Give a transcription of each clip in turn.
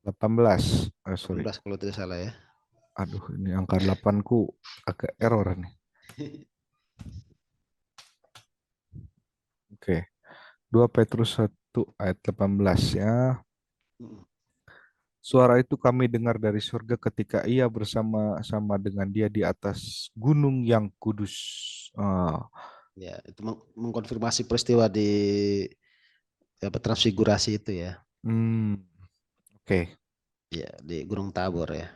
18. Sorry. 18 kalau tidak salah ya. Aduh, ini angka 8 ku agak error nih. Oke. 2 Petrus 1 ayat 18 ya. Suara itu kami dengar dari surga ketika ia bersama-sama dengan dia di atas gunung yang kudus. Ah, Ya, itu mengkonfirmasi peristiwa di apa transfigurasi itu ya. hmm, oke. Ya, di Gunung Tabor ya.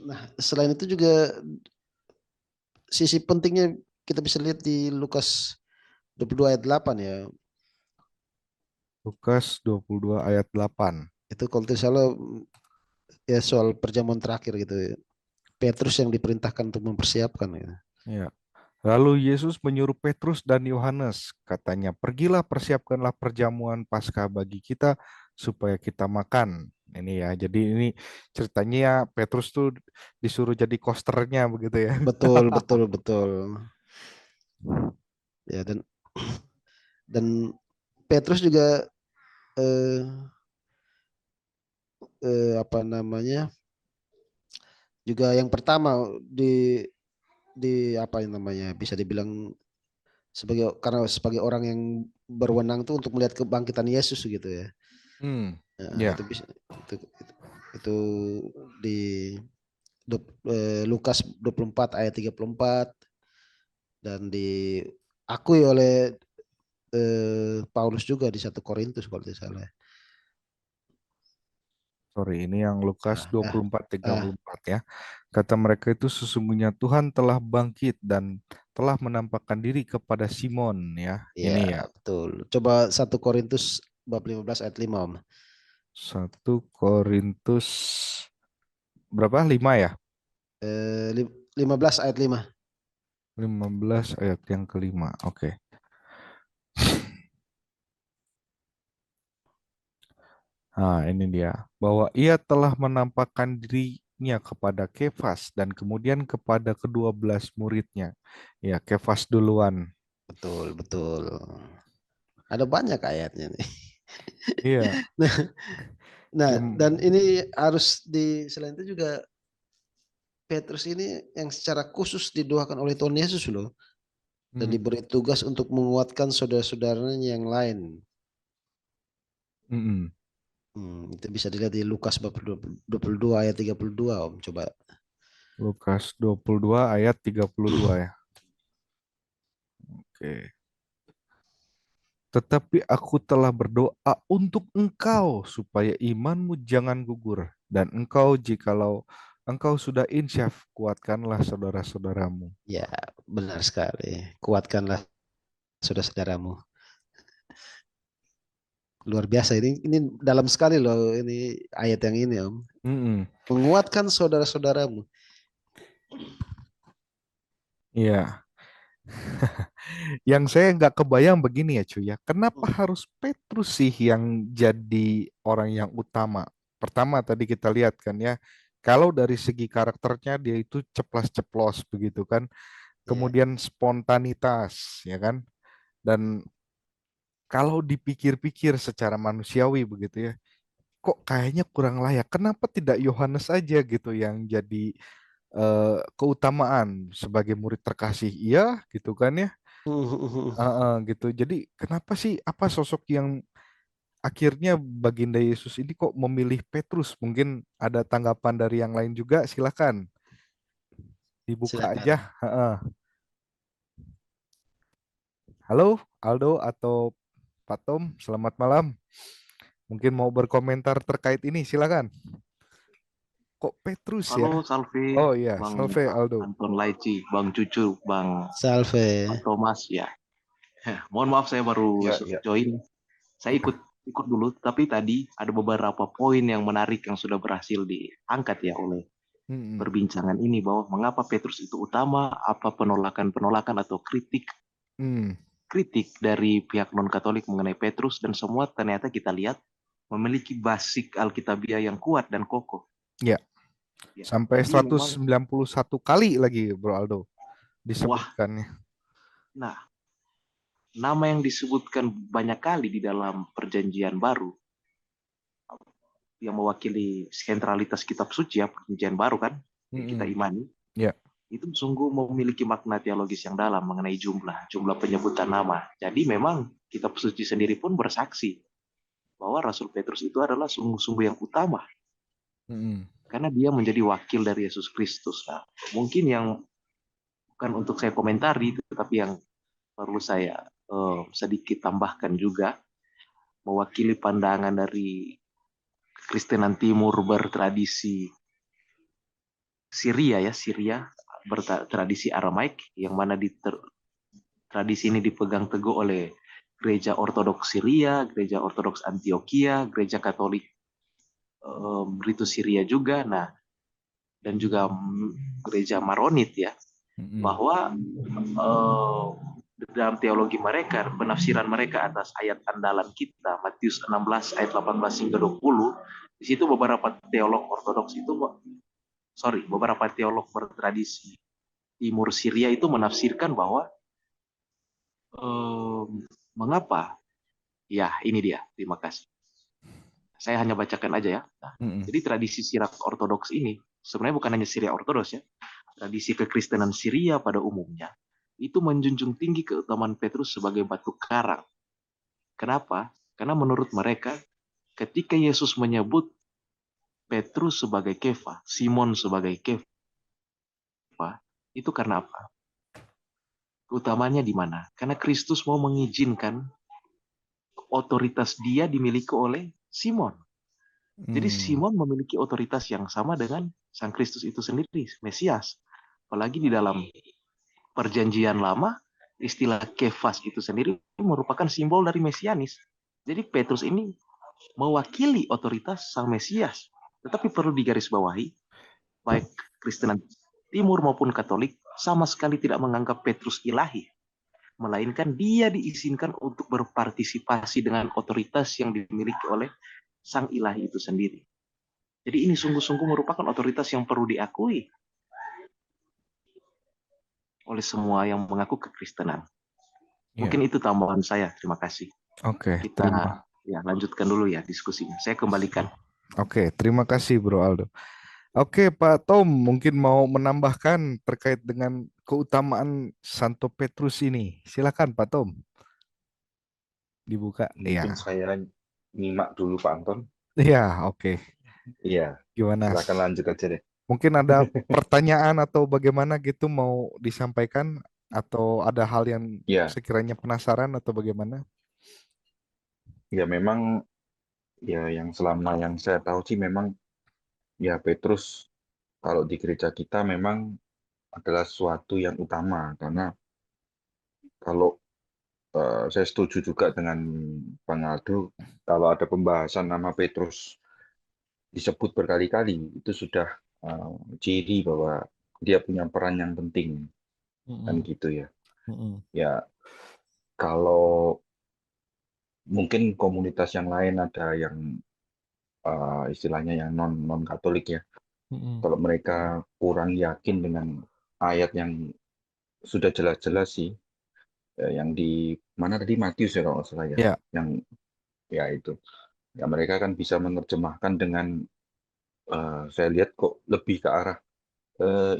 Nah, selain itu juga sisi pentingnya kita bisa lihat di Lukas 22 ayat 8 ya. Lukas 22 ayat 8. Itu kalau tidak salah ya soal perjamuan terakhir gitu ya. Petrus yang diperintahkan untuk mempersiapkan ya. Ya. Lalu Yesus menyuruh Petrus dan Yohanes, katanya, "Pergilah persiapkanlah perjamuan Paskah bagi kita supaya kita makan." Ini ya, jadi ini ceritanya ya Petrus tuh disuruh jadi kosternya begitu ya. Betul, betul, betul. Ya dan Petrus juga eh, apa namanya? Juga yang pertama di apa yang namanya? Bisa dibilang karena sebagai orang yang berwenang tuh untuk melihat kebangkitan Yesus gitu ya. Hmm, Nah, ya, itu bisa itu di Lukas 24 ayat 34 dan diakui oleh Paulus juga di 1 Korintus kalau tidak salah. sorry, ini yang Lukas Ah, ah, 24 ah, 34 ya. Kata mereka itu sesungguhnya Tuhan telah bangkit dan telah menampakkan diri kepada Simon ya. ya Ini ya, betul. Coba 1 Korintus bab 15 ayat 5 Om. 1 Korintus berapa? 5 ya? 15 ayat 5. 15 ayat yang kelima. Oke. Nah, ini dia. Bahwa ia telah menampakkan dirinya kepada Kefas dan kemudian kepada kedua belas muridnya. Ya, Kefas duluan. Betul, betul. Ada banyak ayatnya nih. Iya. Nah, nah, dan Yang, ini harus selain itu juga Petrus ini yang secara khusus didoakan oleh Tuhan Yesus loh dan mm, diberi tugas untuk menguatkan saudara-saudaranya yang lain. mm-mm. Itu bisa dilihat di Lukas bab 22 ayat 32 Om. Coba. Lukas 22 ayat 32 ya. Oke. Tetapi aku telah berdoa untuk engkau supaya imanmu jangan gugur. Dan engkau jikalau engkau sudah insyaf, kuatkanlah saudara-saudaramu. Ya, benar sekali. Kuatkanlah saudara-saudaramu. Luar biasa ini dalam sekali loh ini ayat yang ini Om. Mm-mm. Menguatkan saudara-saudaramu. Iya. Yang saya nggak kebayang begini ya cuy ya. Kenapa harus Petrus sih yang jadi orang yang utama? Pertama tadi kita lihat kan ya. Kalau dari segi karakternya dia itu ceplas-ceplos begitu kan. Ya. Kemudian spontanitas ya kan. Dan kalau dipikir-pikir secara manusiawi begitu ya, kok kayaknya kurang layak. Kenapa tidak Yohanes aja gitu yang jadi keutamaan sebagai murid terkasih? Iya gitu kan ya. Gitu. Jadi kenapa sih apa sosok yang akhirnya baginda Yesus ini kok memilih Petrus? Mungkin ada tanggapan dari yang lain juga. Silakan dibuka aja. Silakan. Heeh. Halo Aldo atau Pak Tom, selamat malam. Mungkin mau berkomentar terkait ini, silakan. Kok Petrus ya? Halo Salvi, Oh iya, Bang Salve Aldo. Anton Laici, Bang Cucu, Bang Pak Salve. Thomas ya. Mohon maaf saya baru Ya, ya. join. Saya ikut dulu, tapi tadi ada beberapa poin yang menarik yang sudah berhasil diangkat ya oleh Hmm, perbincangan ini bahwa mengapa Petrus itu utama, apa penolakan-penolakan atau kritik hmm. kritik dari pihak non-Katolik mengenai Petrus dan semua ternyata kita lihat memiliki basic Alkitabiah yang kuat dan kokoh. Ya, Ya, sampai jadi memang 191 kali lagi Bro Aldo wah, disebutkannya. nah nama yang disebutkan banyak kali di dalam perjanjian baru yang mewakili sentralitas kitab suci ya, perjanjian baru kan, yang kita imani, Ya. itu sungguh memiliki makna teologis yang dalam mengenai jumlah penyebutan nama. Jadi memang kitab suci sendiri pun bersaksi bahwa Rasul Petrus itu adalah sungguh-sungguh yang utama, karena dia menjadi wakil dari Yesus Kristus. Nah, mungkin yang bukan untuk saya komentari, tetapi yang perlu saya sedikit tambahkan juga, mewakili pandangan dari Kristenan Timur bertradisi Syria bertradisi Aramaik, yang mana tradisi ini dipegang teguh oleh Gereja Ortodoks Syria, Gereja Ortodoks Antioquia, Gereja Katolik Ritus Syria juga, nah, dan juga Gereja Maronit ya, bahwa dalam teologi mereka, penafsiran mereka atas ayat andalan kita, Matius 16 ayat 18 hingga 20, di situ beberapa teolog Ortodoks itu, beberapa teolog bertradisi Timur Syria itu menafsirkan bahwa mengapa? Ya, ini dia. Terima kasih. Saya hanya bacakan aja ya. Nah, jadi tradisi Syriak Ortodoks ini sebenarnya bukan hanya Syria Ortodoks ya. Tradisi kekristenan Syria pada umumnya itu menjunjung tinggi keutamaan Petrus sebagai batu karang. Kenapa? Karena menurut mereka ketika Yesus menyebut Petrus sebagai Kefa, Simon sebagai Kefa, itu karena apa? Utamanya di mana? Karena Kristus mau mengizinkan otoritas dia dimiliki oleh Simon. Jadi Simon memiliki otoritas yang sama dengan Sang Kristus itu sendiri, Mesias. Apalagi di dalam perjanjian lama, istilah Kefas itu sendiri merupakan simbol dari Mesianis. Jadi Petrus ini mewakili otoritas Sang Mesias. Tetapi perlu digarisbawahi, baik Kristen Timur maupun Katolik sama sekali tidak menganggap Petrus ilahi, melainkan dia diizinkan untuk berpartisipasi dengan otoritas yang dimiliki oleh Sang Ilahi itu sendiri. Jadi ini sungguh-sungguh merupakan otoritas yang perlu diakui oleh semua yang mengaku kekristenan. Mungkin itu tambahan saya. Terima kasih. Oke, Kita lanjutkan dulu ya diskusinya. Saya kembalikan. Oke, terima kasih Bro Aldo. Oke, Pak Tom, mungkin mau menambahkan terkait dengan keutamaan Santo Petrus ini. Silakan Pak Tom. Dibuka. Mungkin Iya. saya nyimak dulu Pak Anton. Iya, oke. Iya, Gimana? silakan lanjut aja deh. Mungkin ada pertanyaan atau bagaimana gitu mau disampaikan atau ada hal yang Ya, sekiranya penasaran atau bagaimana? ya memang ya yang selama yang saya tahu sih memang ya Petrus kalau di gereja kita memang adalah sesuatu yang utama karena kalau saya setuju juga dengan Bang Aldo kalau ada pembahasan nama Petrus disebut berkali-kali itu sudah ciri bahwa dia punya peran yang penting kan gitu ya. Ya kalau mungkin komunitas yang lain ada yang istilahnya yang non Katolik ya. Kalau mereka kurang yakin dengan ayat yang sudah jelas-jelas sih, yang di mana tadi Matius ya kalau nggak salah ya, Ya. yang ya itu, ya mereka kan bisa menerjemahkan dengan saya lihat kok lebih ke arah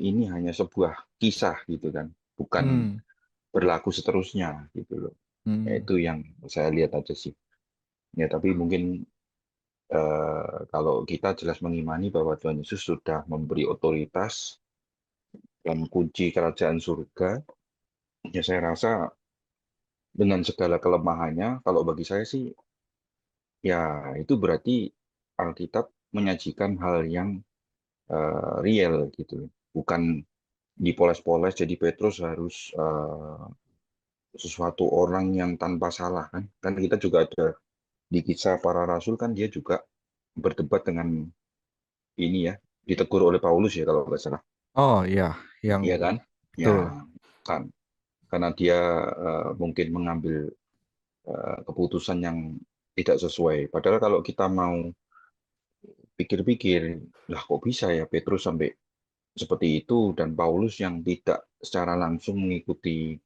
ini hanya sebuah kisah gitu kan, bukan berlaku seterusnya gitu loh. Ya, itu yang saya lihat aja sih. Ya tapi mungkin kalau kita jelas mengimani bahwa Tuhan Yesus sudah memberi otoritas dan kunci kerajaan surga, ya saya rasa dengan segala kelemahannya, kalau bagi saya sih, ya itu berarti Alkitab menyajikan hal yang real gitu, bukan dipoles-poles. Jadi Petrus harus sesuatu orang yang tanpa salah kan? Kan kita juga ada di kisah para rasul kan dia juga berdebat dengan ini ya, ditegur oleh Paulus ya kalau nggak salah. Oh iya, yang Iya kan? Ya betul. kan, karena dia mungkin mengambil keputusan yang tidak sesuai. Padahal kalau kita mau pikir-pikir, lah kok bisa ya Petrus sampai seperti itu dan Paulus yang tidak secara langsung mengikuti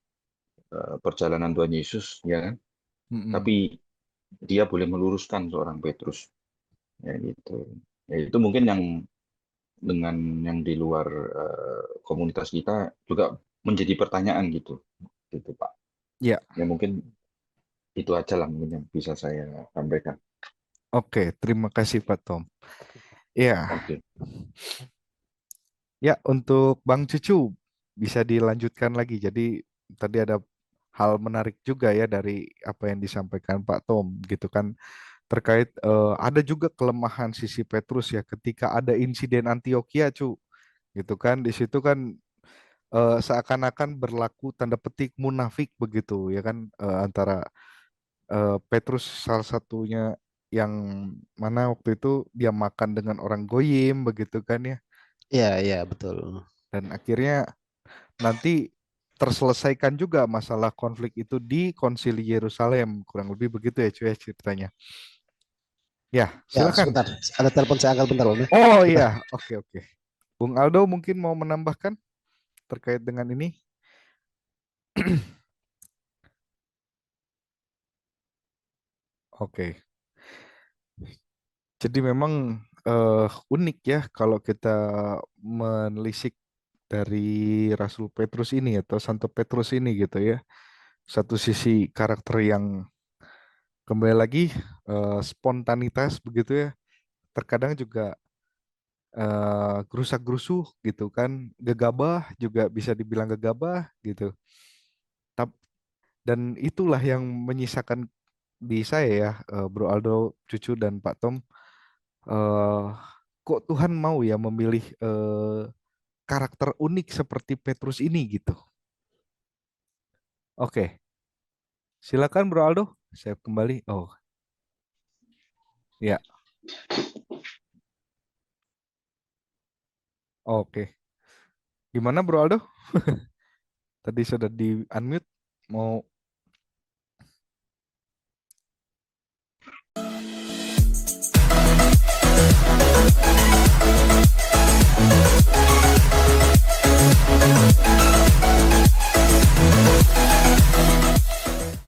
perjalanan Tuhan Yesus, ya kan? Tapi dia boleh meluruskan seorang Petrus. ya gitu. Ya itu mungkin yang dengan yang di luar komunitas kita juga menjadi pertanyaan gitu, gitu Pak. Ya, Ya mungkin itu aja lah mungkin yang bisa saya sampaikan. oke. Terima kasih Pak Tom. Ya, Oke. ya untuk Bang Cucu bisa dilanjutkan lagi. Jadi tadi ada hal menarik juga ya dari apa yang disampaikan Pak Tom gitu kan terkait ada juga kelemahan sisi Petrus ya ketika ada insiden Antioquia gitu kan di situ kan seakan-akan berlaku tanda petik munafik begitu ya kan antara Petrus salah satunya yang mana waktu itu dia makan dengan orang Goyim begitu kan ya Iya, iya, betul. dan akhirnya nanti terselesaikan juga masalah konflik itu di Konsili Yerusalem kurang lebih begitu ya cuy ya ceritanya ya Ya, silakan. sebentar. Ada telepon saya angkat bentar, Om, ya. Oh Bentar. iya, oke oke. Bung Aldo mungkin mau menambahkan terkait dengan ini? Oke. Jadi memang unik ya kalau kita menelisik dari Rasul Petrus ini atau Santo Petrus ini gitu ya. Satu sisi karakter yang kembali lagi spontanitas begitu ya. Terkadang juga gerusak-gerusuh gitu kan. Gegabah juga bisa dibilang gegabah gitu. Tap- Dan itulah yang menyisakan di saya ya, Bro Aldo, Cucu dan Pak Tom, eh, kok Tuhan mau ya memilih karakter unik seperti Petrus ini gitu. Oke, silakan Bro Aldo. Saya kembali. Oh, ya, oke. Gimana Bro Aldo? Tadi sudah di unmute. Mau